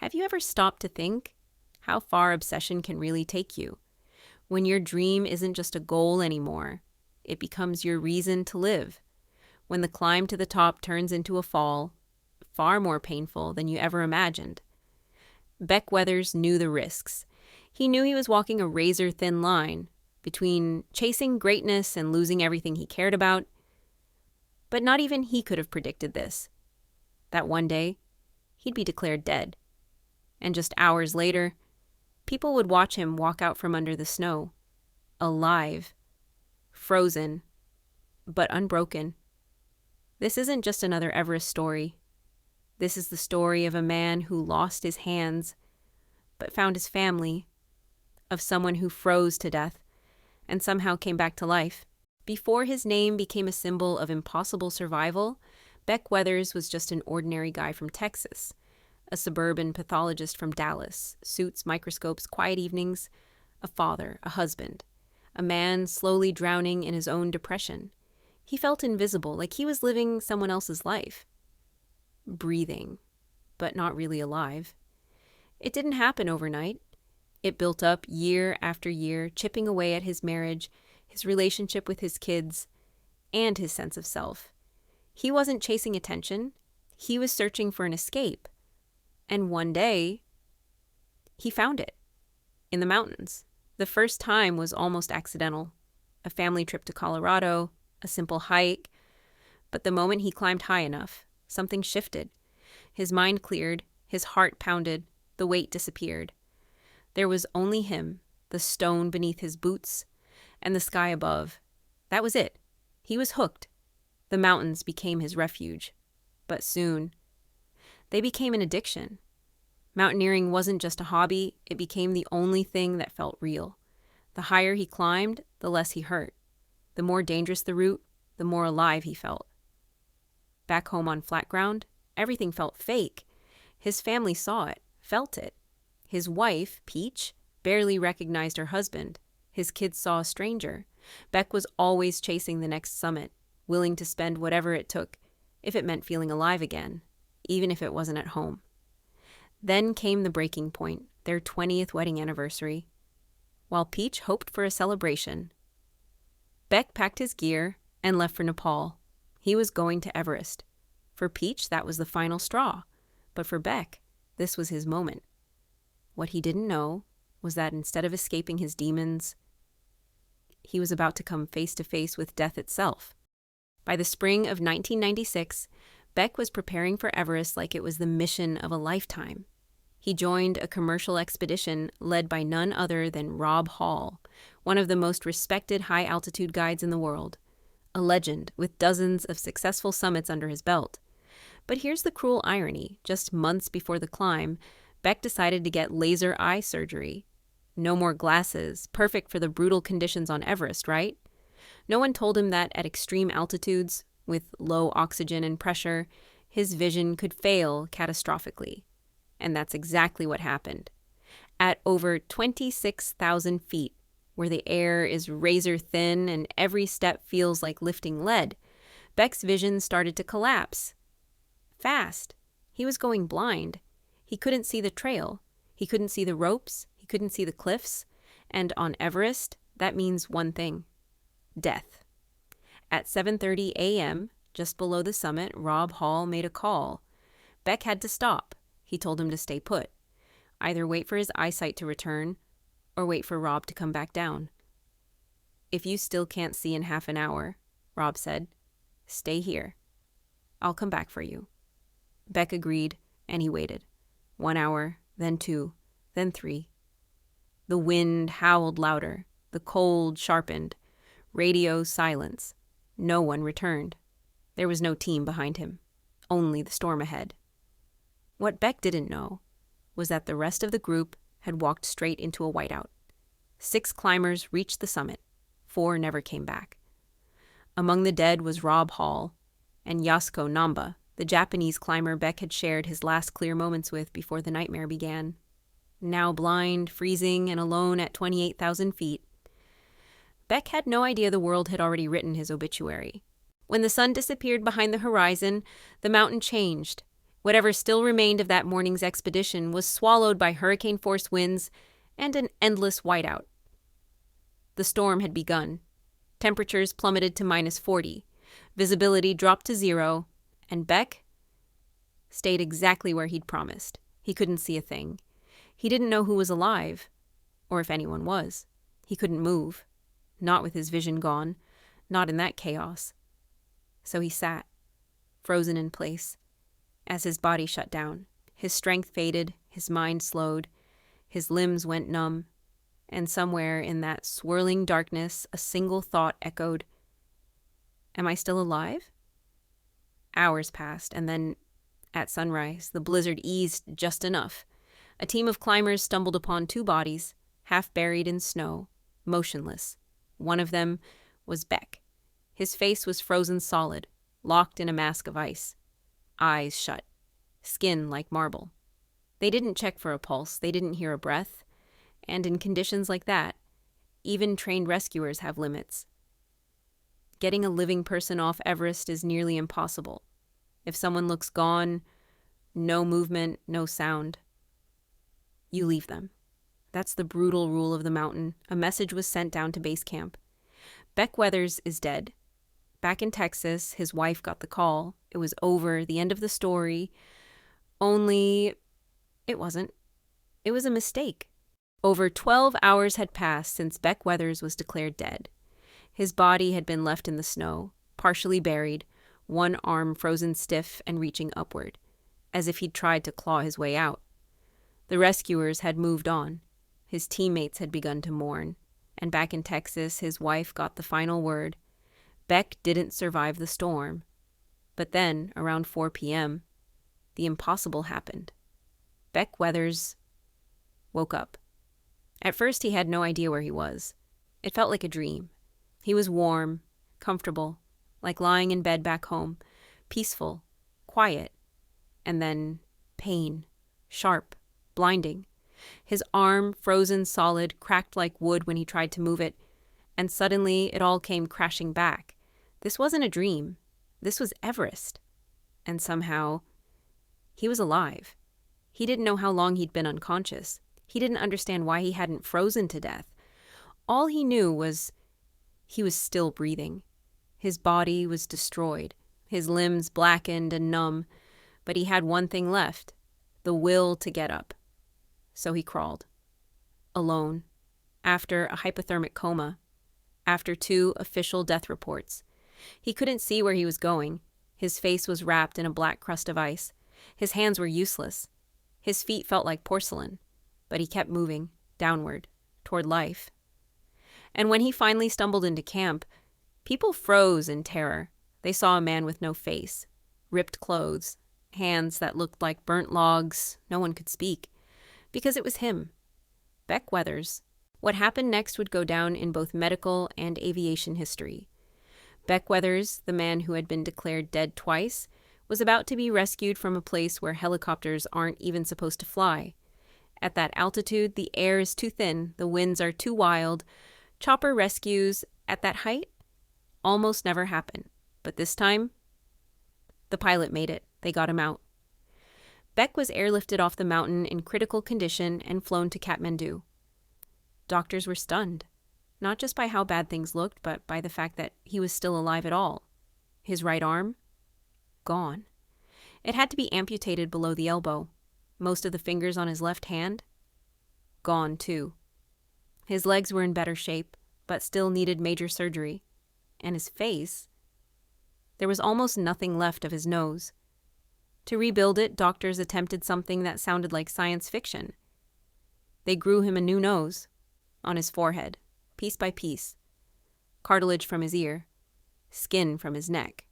Have you ever stopped to think how far obsession can really take you? When your dream isn't just a goal anymore, it becomes your reason to live. When the climb to the top turns into a fall, far more painful than you ever imagined. Beck Weathers knew the risks. He knew he was walking a razor-thin line between chasing greatness and losing everything he cared about. But not even he could have predicted this. That one day, he'd be declared dead. And just hours later, people would watch him walk out from under the snow, alive, frozen, but unbroken. This isn't just another Everest story. This is the story of a man who lost his hands, but found his family, of someone who froze to death and somehow came back to life. Before his name became a symbol of impossible survival, Beck Weathers was just an ordinary guy from Texas, a suburban pathologist from Dallas, suits, microscopes, quiet evenings, a father, a husband, a man slowly drowning in his own depression. He felt invisible, like he was living someone else's life. Breathing, but not really alive. It didn't happen overnight. It built up year after year, chipping away at his marriage, his relationship with his kids, and his sense of self. He wasn't chasing attention. He was searching for an escape. And one day, he found it. In the mountains. The first time was almost accidental. A family trip to Colorado, a simple hike. But the moment he climbed high enough, something shifted. His mind cleared, his heart pounded, the weight disappeared. There was only him, the stone beneath his boots, and the sky above. That was it. He was hooked. The mountains became his refuge. But soon, they became an addiction. Mountaineering wasn't just a hobby, it became the only thing that felt real. The higher he climbed, the less he hurt. The more dangerous the route, the more alive he felt. Back home on flat ground, everything felt fake. His family saw it, felt it. His wife, Peach, barely recognized her husband. His kids saw a stranger. Beck was always chasing the next summit, willing to spend whatever it took, if it meant feeling alive again, even if it wasn't at home. Then came the breaking point, their 20th wedding anniversary. While Peach hoped for a celebration, Beck packed his gear and left for Nepal. He was going to Everest. For Peach, that was the final straw. But for Beck, this was his moment. What he didn't know was that instead of escaping his demons, he was about to come face to face with death itself. By the spring of 1996, Beck was preparing for Everest like it was the mission of a lifetime. He joined a commercial expedition led by none other than Rob Hall, one of the most respected high-altitude guides in the world, a legend with dozens of successful summits under his belt. But here's the cruel irony. Just months before the climb, Beck decided to get laser eye surgery. No more glasses, perfect for the brutal conditions on Everest, right? No one told him that at extreme altitudes, with low oxygen and pressure, his vision could fail catastrophically. And that's exactly what happened. At over 26,000 feet, where the air is razor thin and every step feels like lifting lead, Beck's vision started to collapse. Fast. He was going blind. He couldn't see the trail. He couldn't see the ropes. He couldn't see the cliffs. And on Everest, that means one thing: death. At 7:30 a.m., just below the summit, Rob Hall made a call. Beck had to stop. He told him to stay put. Either wait for his eyesight to return, or wait for Rob to come back down. "If you still can't see in half an hour," Rob said, "stay here. I'll come back for you." Beck agreed, and he waited. 1 hour, then 2, then 3. The wind howled louder. The cold sharpened. Radio silence. No one returned. There was no team behind him. Only the storm ahead. What Beck didn't know was that the rest of the group had walked straight into a whiteout. 6 climbers reached the summit. 4 never came back. Among the dead was Rob Hall and Yasuko Namba, the Japanese climber Beck had shared his last clear moments with before the nightmare began. Now blind, freezing, and alone at 28,000 feet, Beck had no idea the world had already written his obituary. When the sun disappeared behind the horizon, the mountain changed. Whatever still remained of that morning's expedition was swallowed by hurricane-force winds and an endless whiteout. The storm had begun. Temperatures plummeted to -40. Visibility dropped to 0, and Beck stayed exactly where he'd promised. He couldn't see a thing. He didn't know who was alive, or if anyone was. He couldn't move. Not with his vision gone. Not in that chaos. So he sat, frozen in place, as his body shut down. His strength faded, his mind slowed, his limbs went numb, and somewhere in that swirling darkness a single thought echoed, "Am I still alive?" Hours passed, and then, at sunrise, the blizzard eased just enough. A team of climbers stumbled upon 2 bodies, half buried in snow, motionless. One of them was Beck. His face was frozen solid, locked in a mask of ice. Eyes shut, skin like marble. They didn't check for a pulse, they didn't hear a breath, and in conditions like that, even trained rescuers have limits. Getting a living person off Everest is nearly impossible. If someone looks gone, no movement, no sound, you leave them. That's the brutal rule of the mountain. A message was sent down to base camp. Beck Weathers is dead. Back in Texas, his wife got the call. It was over, the end of the story. Only, it wasn't. It was a mistake. Over 12 hours had passed since Beck Weathers was declared dead. His body had been left in the snow, partially buried, one arm frozen stiff and reaching upward, as if he'd tried to claw his way out. The rescuers had moved on. His teammates had begun to mourn, and back in Texas, his wife got the final word. Beck didn't survive the storm. But then, around 4 p.m., the impossible happened. Beck Weathers woke up. At first, he had no idea where he was. It felt like a dream. He was warm, comfortable, like lying in bed back home, peaceful, quiet, and then pain, sharp, blinding. His arm, frozen solid, cracked like wood when he tried to move it, and suddenly it all came crashing back. This wasn't a dream. This was Everest. And somehow, he was alive. He didn't know how long he'd been unconscious. He didn't understand why he hadn't frozen to death. All he knew was he was still breathing. His body was destroyed, his limbs blackened and numb, but he had one thing left, the will to get up. So he crawled. Alone. After a hypothermic coma. After 2 official death reports. He couldn't see where he was going. His face was wrapped in a black crust of ice. His hands were useless. His feet felt like porcelain. But he kept moving, downward, toward life. And when he finally stumbled into camp, people froze in terror. They saw a man with no face, ripped clothes, hands that looked like burnt logs. No one could speak. Because it was him, Beck Weathers. What happened next would go down in both medical and aviation history. Beck Weathers, the man who had been declared dead twice, was about to be rescued from a place where helicopters aren't even supposed to fly. At that altitude, the air is too thin, the winds are too wild. Chopper rescues at that height almost never happen. But this time, the pilot made it. They got him out. Beck was airlifted off the mountain in critical condition and flown to Kathmandu. Doctors were stunned, not just by how bad things looked, but by the fact that he was still alive at all. His right arm? Gone. It had to be amputated below the elbow. Most of the fingers on his left hand? Gone, too. His legs were in better shape, but still needed major surgery. And his face? There was almost nothing left of his nose. To rebuild it, doctors attempted something that sounded like science fiction. They grew him a new nose, on his forehead, piece by piece. Cartilage from his ear, skin from his neck.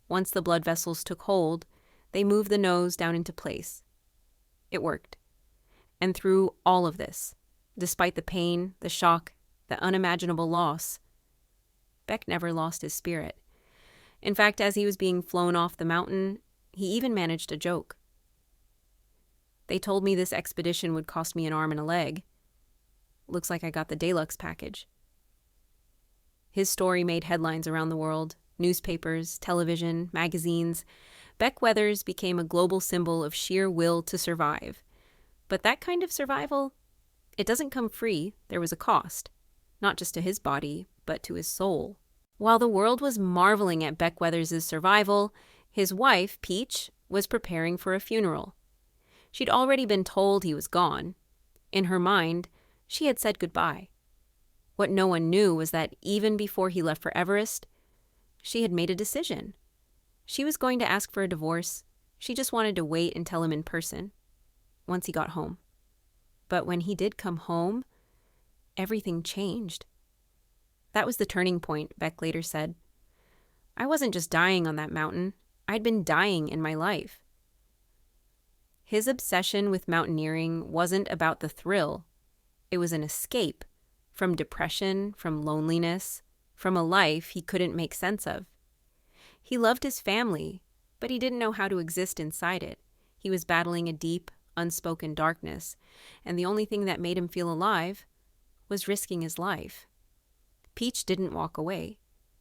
Once the blood vessels took hold, they moved the nose down into place. It worked. And through all of this, despite the pain, the shock, the unimaginable loss, Beck never lost his spirit. In fact, as he was being flown off the mountain, he even managed a joke. They told me this expedition would cost me an arm and a leg. Looks like I got the deluxe package. His story made headlines around the world, newspapers, television, magazines. Beck Weathers became a global symbol of sheer will to survive. But that kind of survival, it doesn't come free. There was a cost, not just to his body, but to his soul. While the world was marveling at Beck Weathers' survival, his wife, Peach, was preparing for a funeral. She'd already been told he was gone. In her mind, she had said goodbye. What no one knew was that even before he left for Everest, she had made a decision. She was going to ask for a divorce. She just wanted to wait and tell him in person, once he got home. But when he did come home, everything changed. That was the turning point, Beck later said. I wasn't just dying on that mountain. I'd been dying in my life. His obsession with mountaineering wasn't about the thrill. It was an escape from depression, from loneliness, from a life he couldn't make sense of. He loved his family, but he didn't know how to exist inside it. He was battling a deep, unspoken darkness, and the only thing that made him feel alive was risking his life. Peach didn't walk away.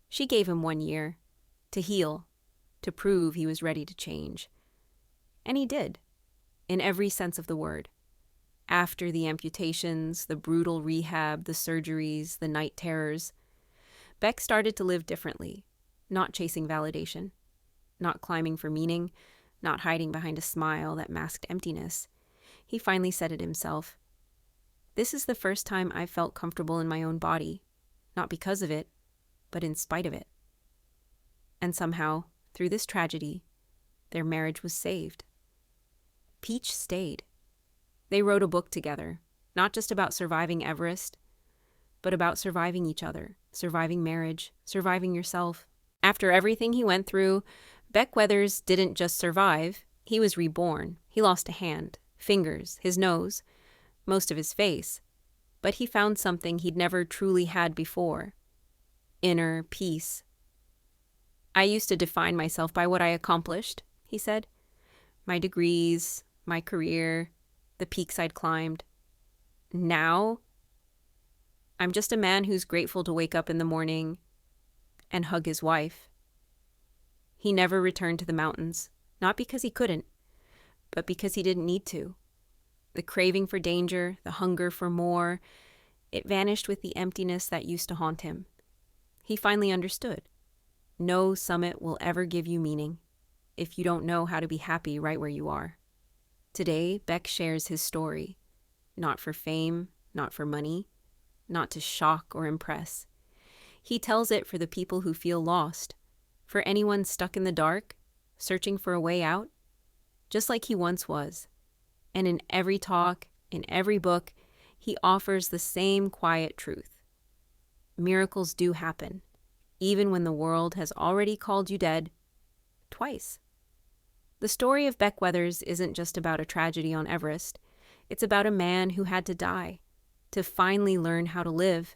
She gave him 1 year to heal, to prove he was ready to change. And he did, in every sense of the word. After the amputations, the brutal rehab, the surgeries, the night terrors, Beck started to live differently, not chasing validation, not climbing for meaning, not hiding behind a smile that masked emptiness. He finally said it himself. This is the first time I've felt comfortable in my own body, not because of it, but in spite of it. And somehow, through this tragedy, their marriage was saved. Peach stayed. They wrote a book together, not just about surviving Everest, but about surviving each other, surviving marriage, surviving yourself. After everything he went through, Beck Weathers didn't just survive, he was reborn. He lost a hand, fingers, his nose, most of his face. But he found something he'd never truly had before: inner peace. I used to define myself by what I accomplished, he said. My degrees, my career, the peaks I'd climbed. Now, I'm just a man who's grateful to wake up in the morning and hug his wife. He never returned to the mountains, not because he couldn't, but because he didn't need to. The craving for danger, the hunger for more, it vanished with the emptiness that used to haunt him. He finally understood. No summit will ever give you meaning if you don't know how to be happy right where you are. Today, Beck shares his story, not for fame, not for money, not to shock or impress. He tells it for the people who feel lost, for anyone stuck in the dark, searching for a way out, just like he once was. And in every talk, in every book, he offers the same quiet truth. Miracles do happen, even when the world has already called you dead twice. The story of Beck Weathers isn't just about a tragedy on Everest. It's about a man who had to die to finally learn how to live.